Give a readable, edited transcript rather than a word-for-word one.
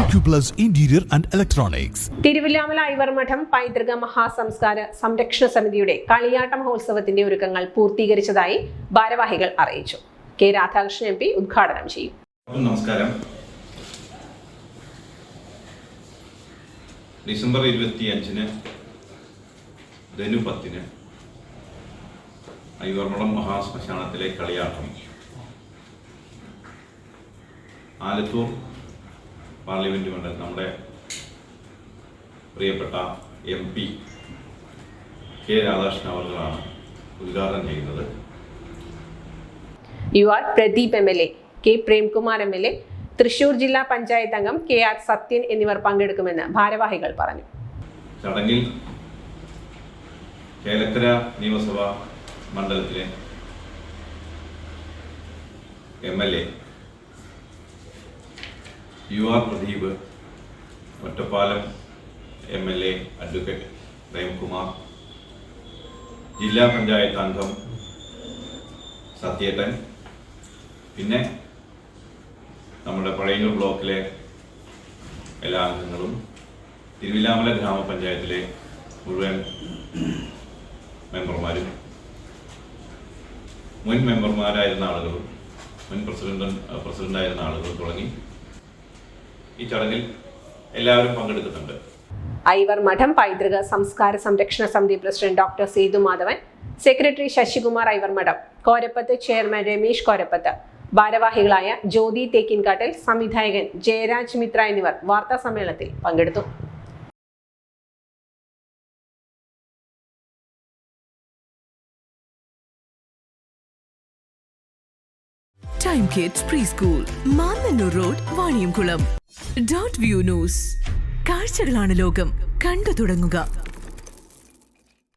Acuplus Interior and Electronics. Thiruvilwamala Ivor Madom പൈതൃക മഹാസംസ്കാര സംരക്ഷണ സമിതിയുടെ കളിയാട്ട മഹോത്സവത്തിന്റെ ഒരുക്കങ്ങൾ പൂർത്തീകരിച്ചതായി ഭാരവാഹികൾ അറിയിച്ചു. കെ രാധാകൃഷ്ണൻ MP ഉദ്ഘാടനം ചെയ്യും. നമസ്കാരം. ഡിസംബർ 25-ന് ധനു 10-ന് ഐവർമഠം മഹാശ്മശാനത്തിലെ കളിയാട്ടം ആലത്തൂർ പാർലമെന്റ് മണ്ഡലം നമ്മുടെ പ്രിയപ്പെട്ട MP കെ രാധാകൃഷ്ണൻ അവர்களാണ് ഉദ്ഘാടനം ചെയ്യുന്നത്. UR Pradeep MLA, K Premkumar MLA, Thrissur ജില്ലാ പഞ്ചായത്ത് അംഗം KR സത്യൻ എന്നിവർ പങ്കെടുക്കുമെന്ന് ഭാരവാഹികൾ പറഞ്ഞു. ചടങ്ങിൽ ചേലക്കര നിയമസഭാ മണ്ഡലത്തിലെ MLA UR Pradeep, Ottapalam MLA advocate Premkumar, ജില്ലാ പഞ്ചായത്ത് അംഗം സത്യേട്ടൻ, പിന്നെ നമ്മുടെ പഴയന്നൂർ ബ്ലോക്കിലെ എല്ലാ അംഗങ്ങളും, തിരുവില്ലാമല ഗ്രാമപഞ്ചായത്തിലെ മുഴുവൻ മെമ്പർമാരും, മുൻ മെമ്പർമാരായിരുന്ന ആളുകളും, മുൻ പ്രസിഡന്റായിരുന്ന ആളുകളും തുടങ്ങി ഈ ചടങ്ങിൽ എല്ലാവരും പങ്കെടുക്കുന്നുണ്ട്. ഐവർമഠം പൈതൃക സംസ്കാര സംരക്ഷണ സമിതി president doctor Sethu Madhavan, secretary Sasikumar Ivarmadom, Korappath chairman Ramesh Korappath, ഭാരവാഹികളായ ജ്യോതി തേക്കിൻകാട്ടിൽ, സംവിധായകൻ ജയരാജ് മിത്ര എന്നിവർ വാർത്താ സമ്മേളനത്തിൽ പങ്കെടുത്തു. Time Kids Preschool, Mannannur road, Vaniyamkulam. .view News. കാഴ്ചകളാണ് ലോകം, കണ്ടു തുടങ്ങുക.